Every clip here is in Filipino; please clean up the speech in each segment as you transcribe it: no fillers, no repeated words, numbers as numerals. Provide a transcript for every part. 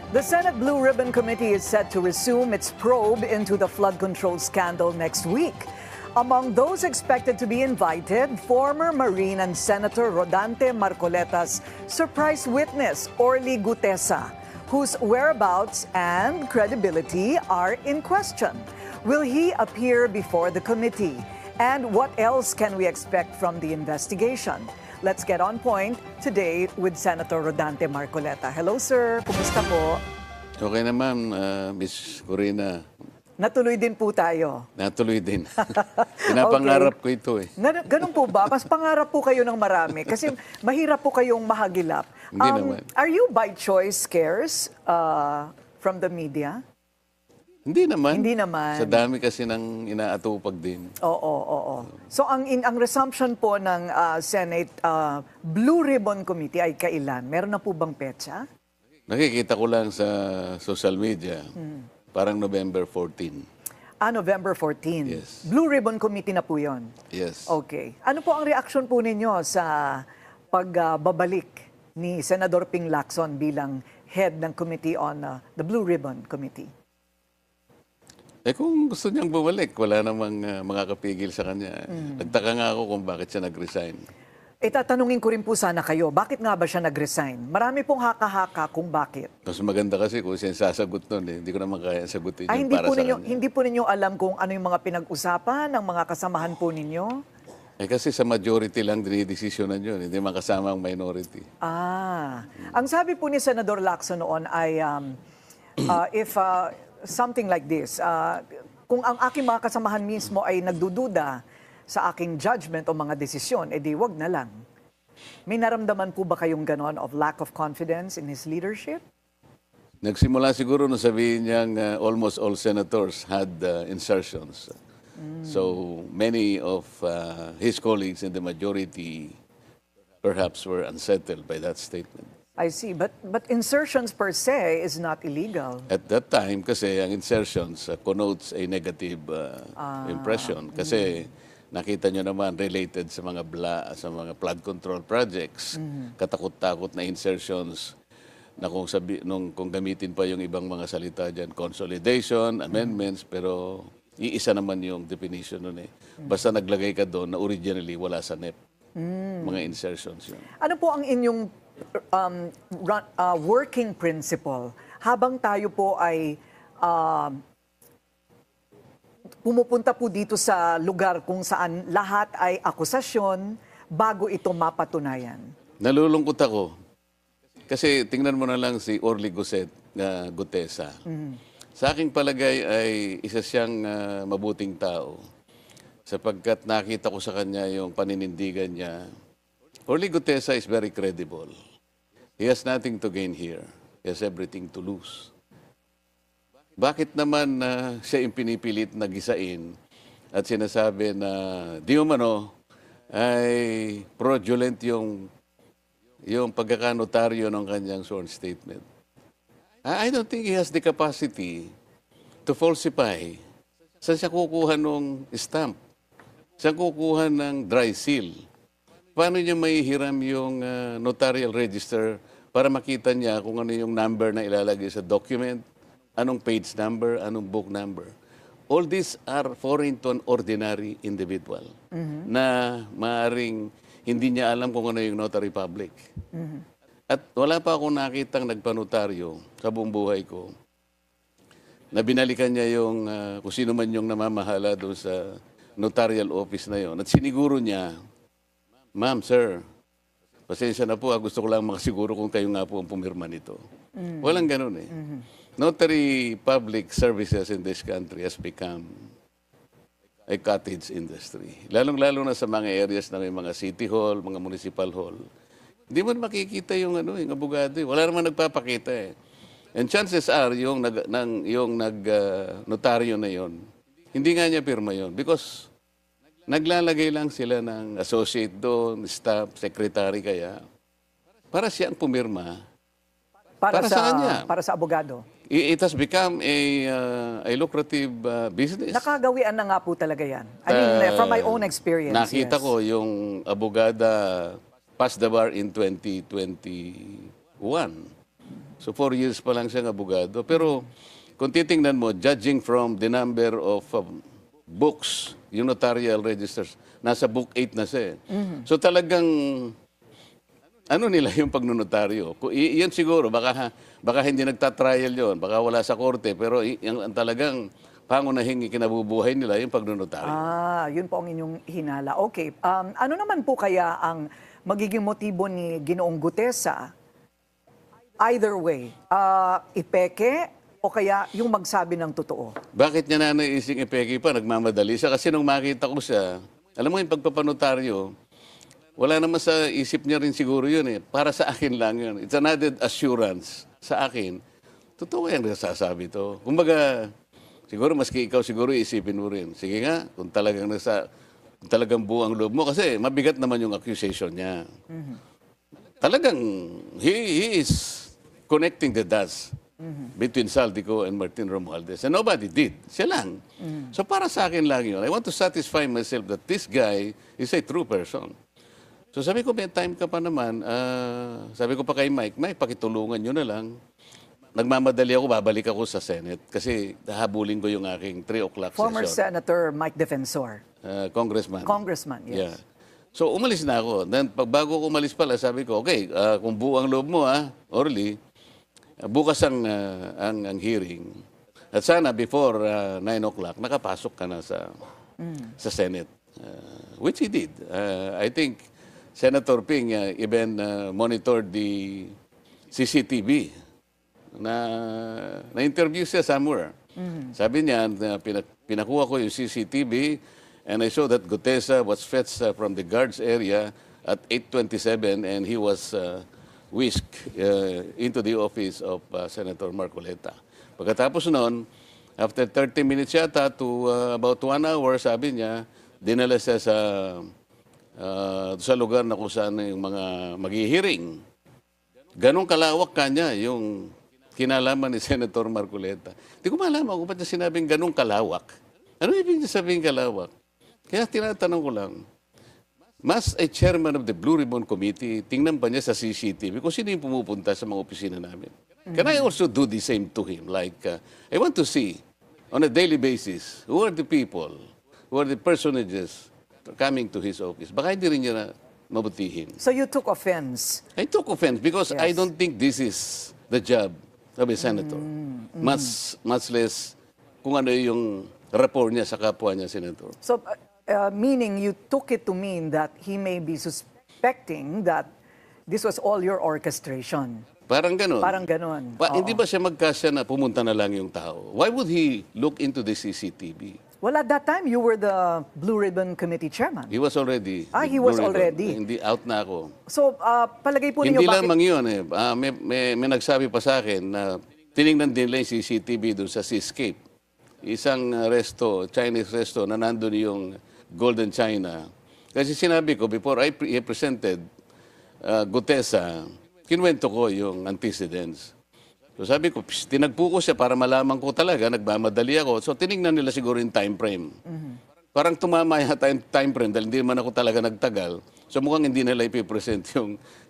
The Senate Blue Ribbon Committee is set to resume its probe into the flood control scandal next week. Among those expected to be invited, former Marine and Senator Rodante Marcoleta's surprise witness, Orly Gutesa, whose whereabouts and credibility are in question. Will he appear before the committee? And what else can we expect from the investigation? Let's get on point today with Senator Rodante Marcoleta. Hello, sir. Kumusta po? Okay naman, Miss Corina. Natuloy din po tayo. Natuloy din. Pinapangarap ko ito eh. Ganun po ba? Mas pangarap po kayo ng marami kasi mahirap po kayong mahagilap. Hindi naman. Are you by choice scarce from the media? Hindi naman. Hindi naman. Sa dami kasi ng inaatupag din. Oo. So ang resumption po ng Senate Blue Ribbon Committee ay kailan? Meron na po bang petsa? Nakikita ko lang sa social media. Parang November 14. November 14. Yes. Blue Ribbon Committee na po yon. Yes. Okay. Ano po ang reaksyon po ninyo sa pagbabalik ni Senador Ping Lacson bilang head ng Committee on the Blue Ribbon Committee? Kung gusto niyang bumalik, wala namang makakapigil sa kanya. Nagtaka nga ako kung bakit siya nag-resign. Tatanungin ko rin po sana kayo, bakit nga ba siya nag-resign? Marami pong haka-haka kung bakit. Mas maganda kasi kung siya sasagot nun eh. Hindi ko naman kaya sagutin Ay, yun para sa kanya. Hindi po ninyo alam kung ano yung mga pinag-usapan ng mga kasamahan po ninyo? Kasi sa majority lang dinidesisyonan yun. Hindi man kasama ang minority. Ang sabi po ni Senador Lacson noon ay if something like this, kung ang aking mga kasamahan mismo ay nagdududa sa aking judgment o mga desisyon, edi wag na lang. May naramdaman po ba kayong ganon of lack of confidence in his leadership? Nagsimula siguro nung sabihin niyang almost all senators had insertions. So many of his colleagues in the majority perhaps were unsettled by that statement. I see, but insertions per se is not illegal. At that time, kasi ang insertions connotes a negative impression. Kasi nakita nyo naman related sa mga flood control projects, katakot-takot na insertions na kung gamitin pa yung ibang mga salita dyan, consolidation, amendments, pero iisa naman yung definition nun eh. Basta naglagay ka doon na originally wala sa NEP. Mga insertions yun. Ano po ang inyong working principle habang tayo po ay pumupunta po dito sa lugar kung saan lahat ay akusasyon bago ito mapatunayan? Nalulungkot ako. Kasi tingnan mo na lang si Orly Gutesa. Sa aking palagay ay isa siyang mabuting tao. Sapagkat nakita ko sa kanya yung paninindigan niya. Orly Gutesa is very credible. He has nothing to gain here. He has everything to lose. Bakit naman siya yung pinipilit na gisain at sinasabi na di umano ay fraudulent yung pagkakanotaryo ng kanyang sworn statement? I don't think he has the capacity to falsify. Saan siya kukuha ng stamp? Saan kukuha ng dry seal? Paano niya maihiram yung notarial register para makita niya kung ano yung number na ilalagay sa document, anong page number, anong book number? All these are foreign to an ordinary individual na maaring hindi niya alam kung ano yung notary public. At wala pa akong nakitang nagpanotaryo sa buong buhay ko na binalikan niya yung kung sino man yung namamahala doon sa notarial office na yon. At siniguro niya, Ma'am, sir, pasensya na po. Gusto ko lang makasiguro kung kayo nga po ang pumirma nito. Walang ganun eh. Notary public services in this country has become a cottage industry. Lalong-lalo na sa mga areas na may mga city hall, mga municipal hall. Hindi mo makikita yung abogado. Wala naman nagpapakita eh. And chances are, yung notaryo na yon, hindi nga niya pirma yon because naglalagay lang sila ng associate doon, staff, secretary kaya. Para siya ang pumirma. Para sa kanya. Para sa abogado. It has become a lucrative business. Nakagawian na nga po talaga yan. I mean, from my own experience. Nakita yes. ko yung abogada passed the bar in 2021. So 4 years pa lang siyang abogado. Pero kung titingnan mo, judging from the number of books, yung notarial registers, nasa book 8 na siya. So talagang, ano nila yung pagnonotaryo? Yan siguro, baka hindi nagtatrial yon, baka wala sa korte, pero ang talagang pangunahing kinabubuhay nila yung pagnonotaryo. Yun po ang inyong hinala. Okay, ano naman po kaya ang magiging motibo ni Ginoong Gutesa? Either way, ipeke o kaya yung magsabi ng totoo? Bakit niya na naising ipeke pa? Nagmamadali siya. Kasi nung makita ko siya, alam mo yung pagpapanotaryo, wala naman sa isip niya rin siguro yun eh. Para sa akin lang yun. It's an added assurance sa akin. Totoo yung nasasabi to. Kumbaga, siguro maski ikaw siguro isipin mo rin. Sige nga, kung talagang buo ang loob mo. Kasi mabigat naman yung accusation niya. Talagang, he is connecting the dots between Saldico and Martin Romualdez. And nobody did. Siya lang. So para sa akin lang yun. I want to satisfy myself that this guy is a true person. So sabi ko, may time ka pa naman. Sabi ko pa kay Mike, pakitulungan nyo na lang. Nagmamadali ako, babalik ako sa Senate. Kasi habulin ko yung aking 3 o'clock session. Former Senator Mike Defensor. Congressman. Congressman, yes. Yeah. So umalis na ako. Then bago ko umalis pala, sabi ko, okay, kung buo ang loob mo, Orly, bukas ang hearing. At sana before 9 o'clock, nakapasok ka na sa Senate. Which he did. I think Senator Ping even monitored the CCTV na-interview siya somewhere. Sabi niya, pinakuha ko yung CCTV and I saw that Gutesa was fetched from the guards area at 8:27 and he was whisked into the office of Senator Marcoleta. Pagkatapos noon, after 30 minutes yata to about 1 hour, sabi niya, dinala siya sa lugar na kung saan yung mga maghihiring. Ganong kalawak kanya yung kinalaman ni Senator Marcoleta. Hindi ko malaman kung ba't niya sinabing ganong kalawak. Ano ibig niya sabihin kalawak? Kaya tinatanong ko lang, mas a chairman of the Blue Ribbon Committee, tingnan pa niya sa CCTV kung sino yung pumupunta sa mga opisina namin. Can I also do the same to him? Like, I want to see on a daily basis, who are the people, who are the personages coming to his office. Baka hindi rin niya na mabutihin. So you took offense? I took offense because Yes. I don't think this is the job of a senator. Much less kung ano yung rapport niya sa kapwa niya, senator. So, meaning you took it to mean that he may be suspecting that this was all your orchestration? Parang ganun. Parang ganun. Hindi ba siya magkasya na pumunta na lang yung tao? Why would he look into the CCTV? Well, at that time, you were the Blue Ribbon Committee chairman. He was already. He was already. Hindi, out na ako. So, palagay po ninyo, Hindi bakit... lamang yun eh. May nagsabi pa sa akin na tinignan din nila yung CCTV doon sa Seascape. Isang Chinese resto na nandun yung Golden China. Kasi sinabi ko, before I presented Gutesa, kinuwento ko yung antecedents. So sabi ko, tinagpo ko siya para malaman ko talaga, nagmamadali ako. So tinignan nila siguro yung time frame. Parang tumama yata yung time frame dahil hindi naman ako talaga nagtagal. So mukhang hindi nila ipipresent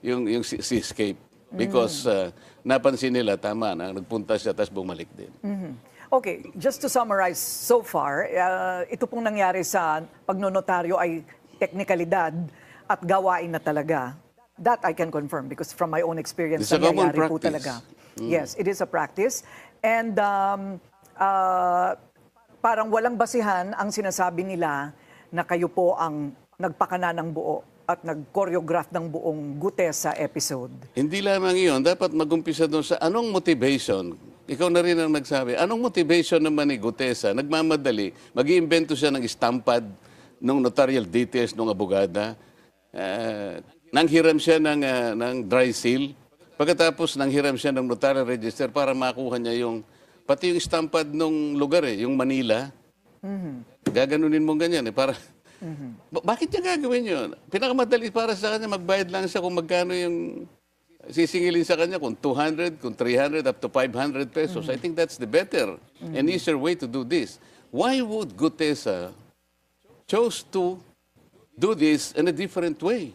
yung Seascape. Because napansin nila, tama na, nagpunta siya tapos bumalik din. Okay, just to summarize so far, ito pong nangyari sa pagnonotaryo ay teknikalidad at gawain na talaga. That I can confirm because from my own experience, It's a common nangyayari po practice. talaga. Yes, it is a practice. And parang walang basihan ang sinasabi nila na kayo po ang nagpakana ng buo at nag-choreograph ng buong Gutesa episode. Hindi lamang iyon, dapat mag-umpisa doon sa anong motivation. Ikaw na rin ang nagsabi, anong motivation naman ni Gutesa? Nagmamadali, mag-iimbento siya ng estampad ng notarial details ng abogada. Nanghiram siya ng dry seal. Pagkatapos nanghiram siya ng notarial register para makuha niya pati yung estampad ng lugar yung Manila. Gaganunin mo ganyan para... Bakit niya gagawin yun? Pinakamadali para sa kanya, magbayad lang siya kung magkano yung sisingilin sa kanya, kung 200, kung 300, up to 500 pesos. I think that's the better and easier way to do this. Why would Gutesa chose to do this in a different way?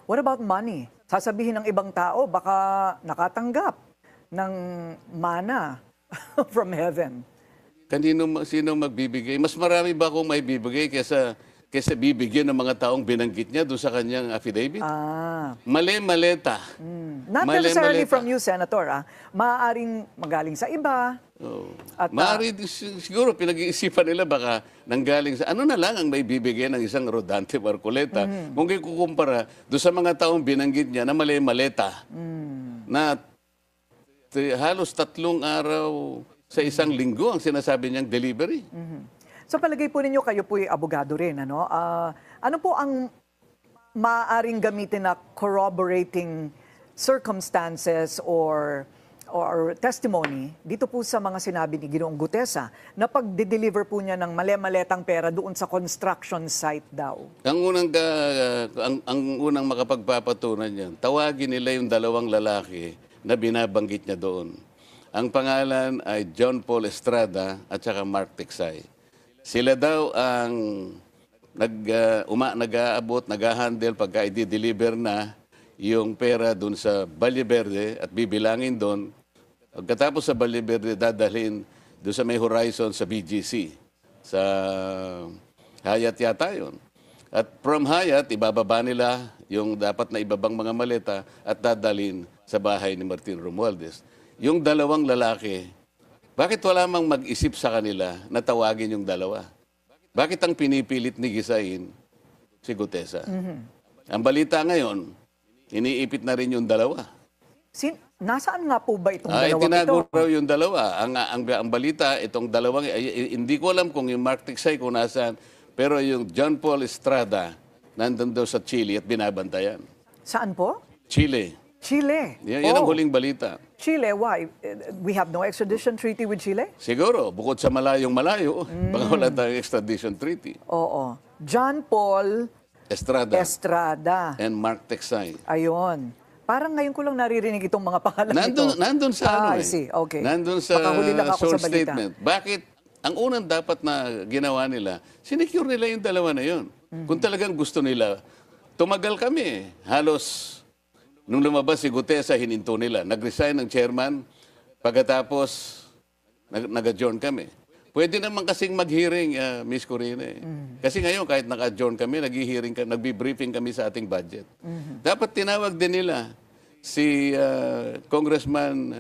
What about money? Sasabihin ng ibang tao, baka nakatanggap. ng mana from heaven. Sino magbibigay? Mas marami ba akong may bibigay kaysa bibigyan ng mga taong binanggit niya doon sa kanyang affidavit? Mali-maleta. Not necessarily from you, Senator. Maaaring magaling sa iba. Oh. At, Maaari, siguro pinag-iisipan nila baka nanggaling sa ano na lang ang may bibigay ng isang Rodante Marcoleta. Kung kukumpara doon sa mga taong binanggit niya na mali-maleta na halos 3 araw sa isang linggo ang sinasabi niyang delivery. So palagay po ninyo, kayo po'y abogado rin. Ano? Ano po ang maaaring gamitin na corroborating circumstances or testimony dito po sa mga sinabi ni Ginoong Gutesa na pag-deliver po niya ng mali-maletang pera doon sa construction site daw? Ang unang makapagpapatunan niyan, tawagin nila yung 2 lalaki na binabanggit niya doon. Ang pangalan ay John Paul Estrada at saka Mark Tiksay. Sila daw ang nag-aabot, nag-handle pagka i-deliver na yung pera doon sa Valle Verde at bibilangin doon. Pagkatapos sa Valle Verde, dadalhin doon sa may horizon sa BGC. Sa Hyatt yata yun. At from Hyatt, ibababa nila yung dapat na ibabang mga maleta at dadalhin sa bahay ni Martin Romualdez. Yung 2 lalaki, bakit wala mang mag-isip sa kanila na tawagin yung 2? Bakit ang pinipilit ni Gisain si Gutesa? Ang balita ngayon, iniipit na rin yung 2. Nasaan nga po ba itong 2 tinago ito? raw yung 2. Ang balita, itong 2, hindi ko alam kung yung Mark Tiksay kung nasaan, pero yung John Paul Estrada, nandun daw sa Chile at binabantayan. Saan po? Chile. Chile. Yan ang huling balita. Chile, why? We have no extradition treaty with Chile? Siguro, bukod sa malayo, baka wala tayong extradition treaty. Oo. John Paul Estrada and Mark Tiksay. Ayun. Parang ngayon ko lang naririnig itong mga pangalan ito. Nandun sa I see. Okay. Nandun sa Pakahuli lang ako short sa balita. statement. Bakit? Ang unang dapat na ginawa nila, sinecure nila yung 2 na yun. Kung talagang gusto nila, tumagal kami. Halos, nung lumabas si Gutesa, hininto nila. Nag-resign ng chairman, pagkatapos, nag-adjourn kami. Pwede naman kasing mag-hearing, Miss Corina. Kasi ngayon, kahit naka-adjourn kami, nagbi-briefing kami sa ating budget. Dapat tinawag din nila si Congressman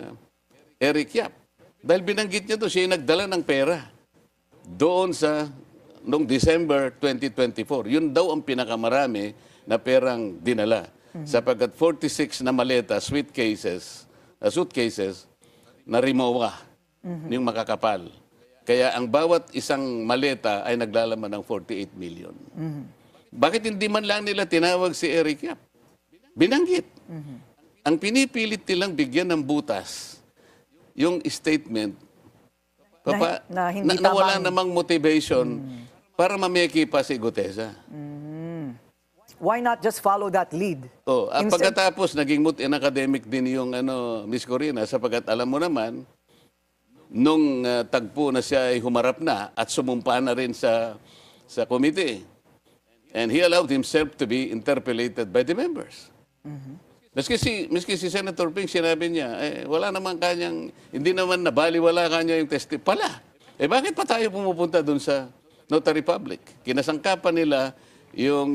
Eric Yap. Dahil binanggit niya doon, siya yung nagdala ng pera doon noong December 2024. Yun daw ang pinakamarami na perang dinala. Sapagkat 46 na maleta, suitcases, na Rimowa, yung makakapal. Kaya ang bawat isang maleta ay naglalaman ng 48 million. Bakit hindi man lang nila tinawag si Eric Yap? Binanggit. Ang pinipilit nilang bigyan ng butas, yung statement, na wala namang motivation para mameki pa si Gutesa. Why not just follow that lead? At pagkatapos, naging academic din yung Miss Corina, sapagkat alam mo naman, nung tagpo na siya ay humarap na at sumumpa na rin sa committee. And he allowed himself to be interpellated by the members. Miski si Senator Ping, sinabi niya, wala naman kanyang, hindi naman nabaliwala kanya yung pala. Bakit pa tayo pumupunta dun sa Notary Public? Kinasangkapan nila yung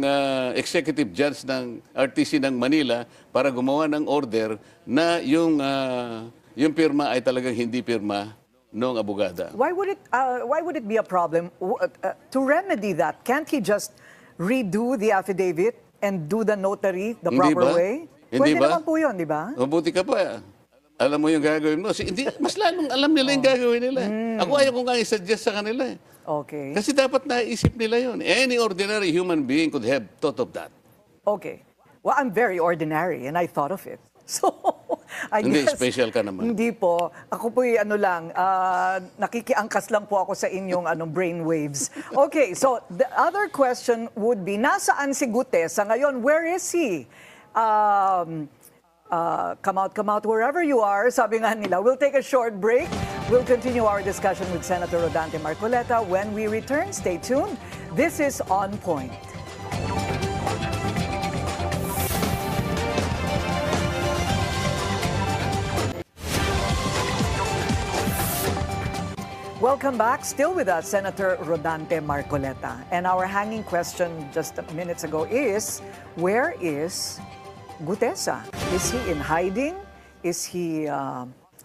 executive judge ng RTC ng Manila para gumawa ng order na yung pirma ay talagang hindi pirma ng abogada. Why would it be a problem to remedy that? Can't he just redo the affidavit and do the notary the proper way? Pwede naman po yun, di ba? Mabuti ka pa. Alam mo yung gagawin mo. Mas lalong alam nila yung gagawin nila. Ako ayaw kong i-suggest sa kanila. Okay. Kasi dapat naisip nila yun. Any ordinary human being could have thought of that. Okay. Well, I'm very ordinary and I thought of it. So, I Hindi, guess, special ka naman. Hindi po. Ako po'y nakikiangkas lang po ako sa inyong brain waves. Okay, so the other question would be, nasaan si Gutesa ngayon? Where is he? Come out wherever you are, sabi nga nila. We'll take a short break. We'll continue our discussion with Senator Rodante Marcoleta. When we return, stay tuned. This is On Point. Welcome back. Still with us, Senator Rodante Marcoleta. And our hanging question just minutes ago is, where is Gutesa? Is he in hiding? Is he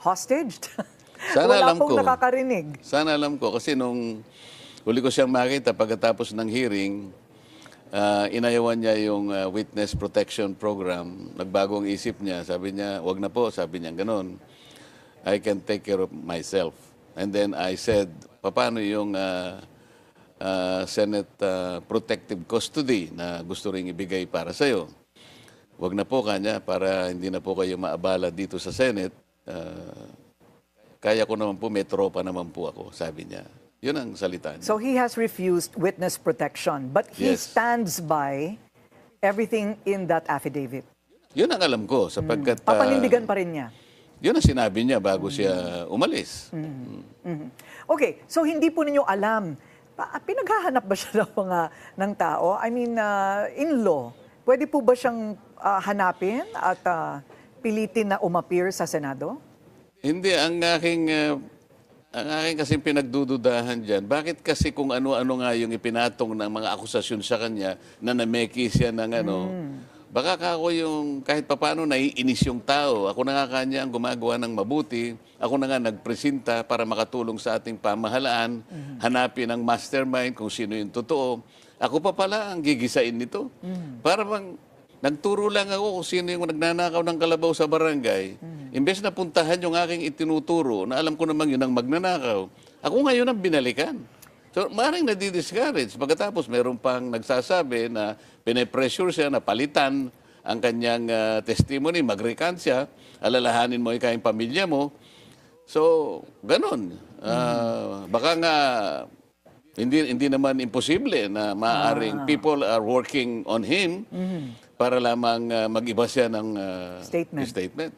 hostaged? Sana Wala alam pong ko. nakakarinig. Sana alam ko kasi nung huli ko siyang makita pagkatapos ng hearing, inayawan niya yung witness protection program. Nagbagong isip niya. Sabi niya, wag na po. Sabi niya, ganun. I can take care of myself. And then I said, paano yung Senate protective custody na gusto ring ibigay para sa'yo? Wag na po kanya para hindi na po kayo maabala dito sa Senate. Kaya ko naman po, may tropa naman po ako, sabi niya. Yun ang salita niya. So he has refused witness protection, but he Yes. stands by everything in that affidavit. Yun ang alam ko, sapagkat Papanindigan pa rin niya. yun ang sinabi niya bago siya umalis. Okay, so hindi po ninyo alam, pinaghahanap ba siya ng tao? I mean, in law, pwede po ba siyang hanapin at pilitin na umappear sa Senado? Hindi, ang aking kasing pinagdududahan dyan, bakit kasi kung ano-ano nga yung ipinatong ng mga akusasyon sa kanya na nameki siya ng baka ako yung kahit papano naiinis yung tao. Ako na nga kanya ang gumagawa ng mabuti. Ako na nga nagpresinta para makatulong sa ating pamahalaan, hanapin ang mastermind kung sino yung totoo. Ako pa pala ang gigisain nito. Para bang nagturo lang ako kung sino yung nagnanakaw ng kalabaw sa barangay. Imbes na puntahan yung aking itinuturo na alam ko namang yun ang magnanakaw, ako ngayon ang binalikan. So, maaaring nadi-discourage. Pagkatapos, meron pang nagsasabi na pinipressure siya na palitan ang kanyang testimony, mag-recant siya, alalahanin mo ikaw yung pamilya mo. So, ganun. Baka nga, hindi naman imposible na maaaring people are working on him para lamang mag-iba siya ng statement.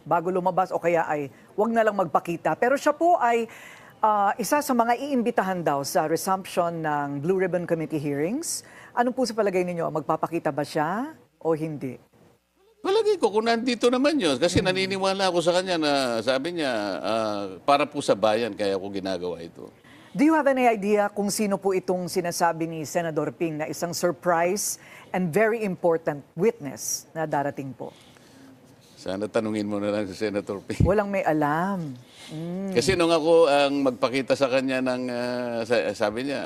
Bago lumabas o kaya ay wag na lang magpakita. Pero siya po ay isa sa mga iimbitahan daw sa resumption ng Blue Ribbon Committee hearings. Ano po sa palagay ninyo? Magpapakita ba siya o hindi? Palagi ko, kung nandito naman yun, kasi naniniwala ako sa kanya na sabi niya, para po sa bayan, kaya ako ginagawa ito. Do you have any idea kung sino po itong sinasabi ni Senador Ping na isang surprise and very important witness na darating po? Sana tanungin mo na lang si Senator Ping. Walang may alam. Kasi nung ako ang magpakita sa kanya ng, sabi niya,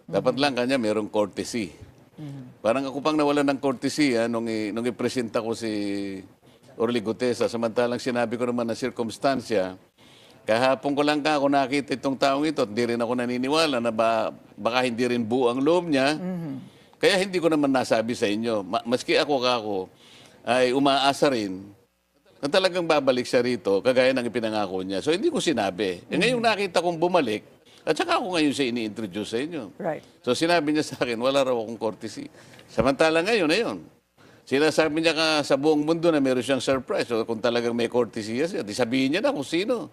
dapat lang kanya mayroong courtesy. Parang ako pang nawalan ng courtesy nung ipresenta ko si Orly Gutesa. Samantalang sinabi ko naman na circumstansya, kahapon ko lang ako nakita itong taong ito at hindi rin ako naniniwala na baka hindi rin buo ang loob niya. Kaya hindi ko naman nasabi sa inyo. Maski ako ay umaasa rin na talagang babalik siya rito, kagaya ng ipinangako niya. So, hindi ko sinabi. Ngayong nakita kong bumalik, at saka ako ngayon siya ini-introduce sa inyo. Right. So, sinabi niya sa akin, wala raw akong courtesy. Samantala ngayon na yun. Sinasabi niya ka sa buong mundo na meron siyang surprise. So, kung talagang may courtesy siya, di sabihin niya na kung sino.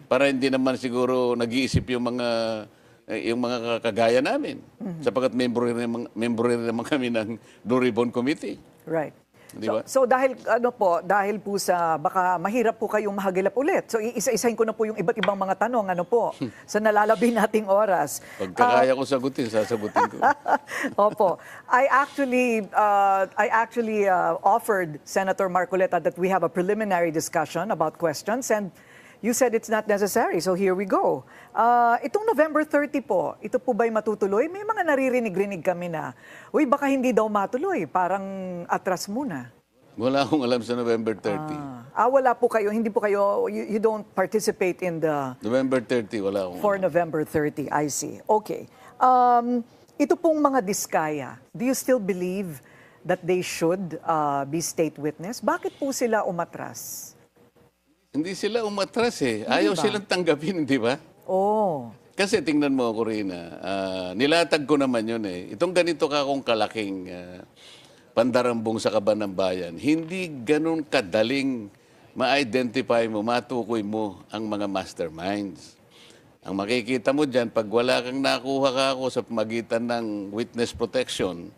Para hindi naman siguro nag-iisip yung mga kagaya namin. Sapagkat membro rin naman kami ng Blue Ribbon Committee. Right. Di ba? So dahil po sa baka mahirap po kayong mahagilap ulit. So isa-isahin ko na po yung iba't ibang mga tanong sa nalalabi nating oras. Pagkakaya ko sagutin, sasagutin ko. Opo. I actually offered Senator Marcoleta that we have a preliminary discussion about questions and you said it's not necessary. So here we go. Itong November 30 po, ito po ba'y matutuloy? May mga naririnig-rinig kami na, uy, baka hindi daw matuloy. Parang atras muna. Wala akong alam sa November 30. Wala po kayo, hindi po kayo, you don't participate in the... November 30, wala akong For November 30, I see. Okay. Ito pong mga diskaya, do you still believe that they should be state witness? Bakit po sila umatras? Hindi sila umatras eh. Ayaw ba? silang tanggapin, di ba? Oh. Kasi tingnan mo ako rin, nilatag ko naman yun eh. Itong ganito ka akong kalaking pandarambong sa kaban ng bayan, hindi ganun kadaling ma-identify mo, matukoy mo ang mga masterminds. Ang makikita mo dyan, pag wala kang nakuha ka ako sa pamagitan ng witness protection,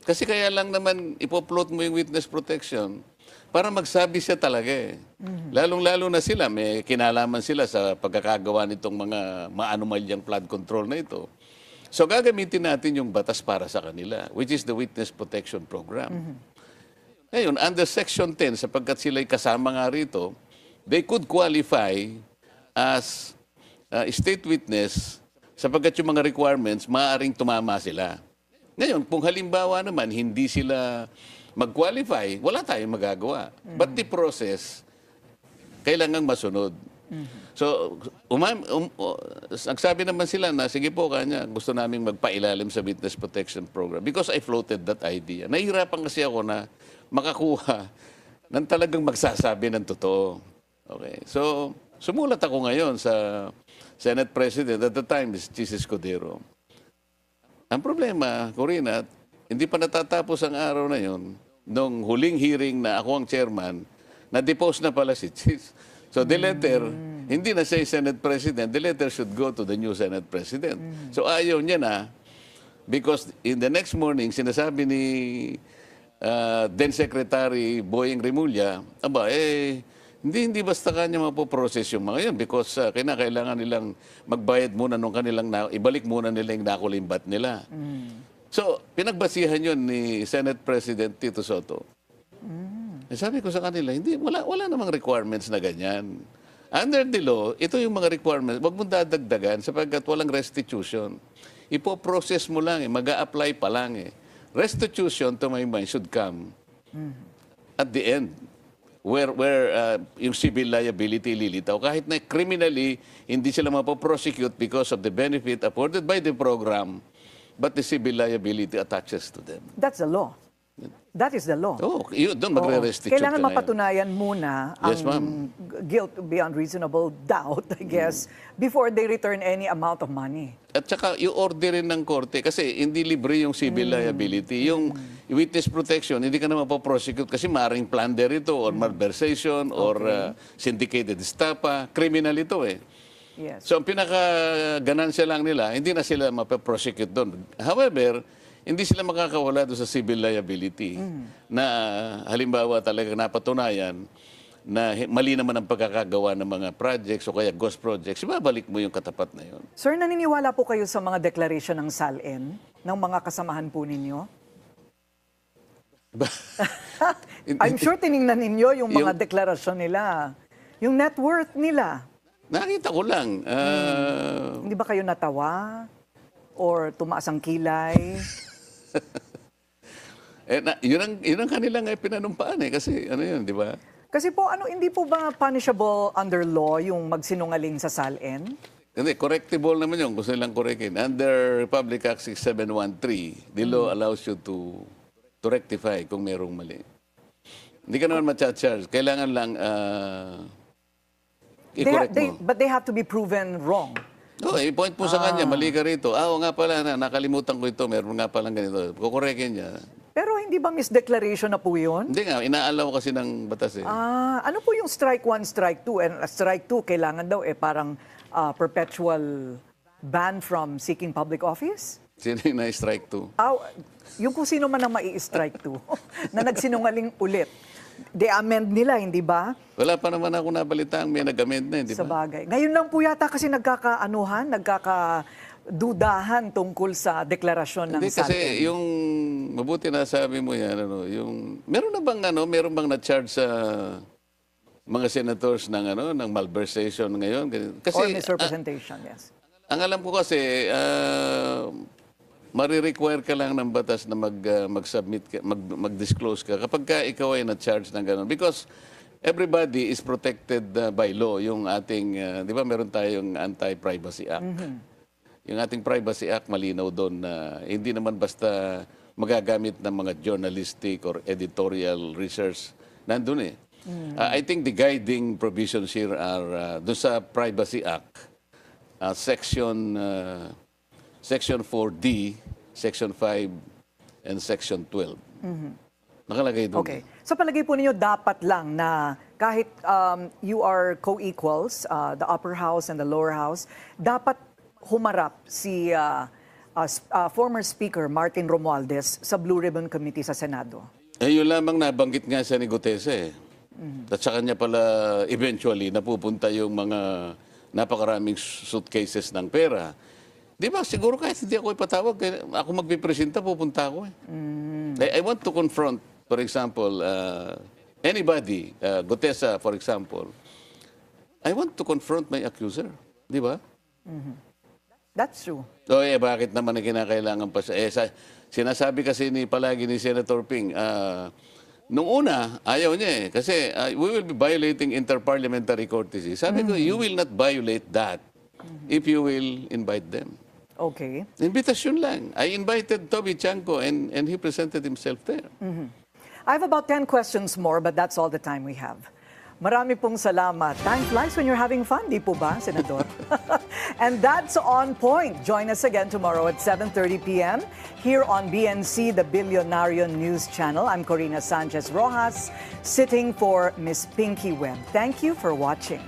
Kasi kaya lang naman ipopload mo yung witness protection para magsabi siya talaga eh. Lalong-lalo na sila, may kinalaman sila sa pagkakagawa nitong mga maanumalyang flood control na ito. So gagamitin natin yung batas para sa kanila, which is the Witness Protection Program. Ngayon, under Section 10, sapagkat sila'y kasama nga rito, they could qualify as state witness sapagkat yung mga requirements, maaaring tumama sila. Ngayon, kung halimbawa naman, hindi sila mag-qualify, wala tayong magagawa. But the process, kailangang masunod. So, nagsabi naman sila na, sige po kanya, gusto naming magpailalim sa Witness Protection Program because I floated that idea. Nahihirapan kasi ako na makakuha ng talagang magsasabi ng totoo. Okay. So, sumulat ako ngayon sa Senate President, at the time, is Chis Escudero. Ang problema, Corina, hindi pa natatapos ang araw na yon nung huling hearing na ako ang chairman, na-depose na pala si Chis. So the letter, hindi na siya Senate President, the letter should go to the new Senate President. So ayaw niya na, because in the next morning, sinasabi ni then Secretary Boying Remulla, hindi basta kanya mapoprocess yung mga yun because kailangan nilang magbayad muna nung kanilang, ibalik muna nila yung nakulimbat nila. So, pinagbasihan yun ni Senate President Tito Soto. Sabi ko sa kanila, wala namang requirements na ganyan. Under the law, ito yung mga requirements, wag mong dadagdagan sapagkat walang restitution. Ipo-process mo lang, mag-a-apply pa lang. Restitution, to my mind, should come at the end. Where yung civil liability lilitaw. Kahit na criminally, hindi sila mapoprosecute because of the benefit afforded by the program, but the civil liability attaches to them. That's the law. That is the law. Oh, yun, doon magre-restitute Kailangan ka mapatunayan muna Yes, ang guilt beyond reasonable doubt, I guess, before they return any amount of money. At saka, i-order rin ng korte kasi hindi libre yung civil liability. Yung witness protection, hindi ka na mapoprosecute kasi maaaring plunder ito or malversation or syndicated estafa. Criminal ito eh. Yes. So, ang pinaka-ganansya lang nila, hindi na sila mapoprosecute doon. However, hindi sila makakawala doon sa civil liability na halimbawa talaga napatunayan na mali naman ang pagkakagawa ng mga projects o kaya ghost projects, ibabalik mo yung katapat na yun. Sir, naniniwala po kayo sa mga declaration ng SALN ng mga kasamahan po ninyo? I'm sure tiningnan ninyo yung mga deklarasyon nila. Yung net worth nila. Nakita ko lang. Hindi ba kayo natawa? Or tumaas ang kilay? Yun ang kanilang pinanumpaan kasi ano yun, di ba? Kasi po, hindi po ba punishable under law yung magsinungaling sa SALN? Hindi, correctable naman yun. Gusto nilang correctin. Under Republic Act 6713, the law allows you to rectify kung merong mali. Hindi ka naman ma-charge. Kailangan lang i-correct mo. But they have to be proven wrong. No, i-point mo sa kanya, mali ka rito. Oo nga pala, nakalimutan ko ito, meron nga palang ganito. Kukorekin niya. Pero hindi ba misdeclaration na po yun? Hindi nga, inaalaw kasi ng batas eh. Ano po yung strike 1, strike 2? And strike 2, kailangan daw parang perpetual ban from seeking public office? Sino yung na-strike 2? Yung kung sino man ang mai-strike 2 na nagsinungaling ulit. De-amend nila, hindi ba? Wala pa naman ako nabalitaang may nag-amend na, hindi ba? Sa bagay. Ngayon lang po yata kasi nagkakadudahan tungkol sa deklarasyon ng Hindi SALN. kasi yung mabuti na sabi mo yan, meron bang na-charge sa mga senators ng malversation ngayon? Kasi, or misrepresentation, yes. Ang alam ko kasi, marirequire ka lang ng batas na mag-submit ka, mag-disclose ka kapag ka ikaw ay na-charge ng gano'n. Because everybody is protected by law. Yung ating, di ba meron tayong Anti-Privacy Act. Yung ating Privacy Act, malinaw doon na hindi naman basta magagamit ng mga journalistic or editorial research. Nandun eh. I think the guiding provisions here are doon sa Privacy Act, Section 4D, Section 5, and Section 12. Nakalagay doon. Okay. Sa palagay po ninyo, dapat lang na kahit you are co-equals, the upper house and the lower house, dapat humarap si former Speaker Martin Romualdez sa Blue Ribbon Committee sa Senado? Yun lamang nabanggit nga siya ni Gutese. At sa kanya pala eventually napupunta yung mga napakaraming suitcases ng pera. Di ba, siguro kahit hindi ako ipatawag, ako magpipresenta, pupunta ako I want to confront, for example, anybody, Gutesa, for example. I want to confront my accuser. Di ba? That's true. So, bakit naman kinakailangan pa siya? Sinasabi kasi palagi ni Senator Ping, nung una, ayaw niya kasi we will be violating interparliamentary courtesy. Sabi ko, you will not violate that if you will invite them. Okay. Invitasyon lang. I invited Toby Chanco and he presented himself there. I have about 10 questions more, but that's all the time we have. Marami pong salamat. Time flies when you're having fun, di po ba, Senador? And that's On Point. Join us again tomorrow at 7:30 p.m. here on BNC, the Billionarian News Channel. I'm Corina Sanchez Rojas, sitting for Miss Pinky Webb. Thank you for watching.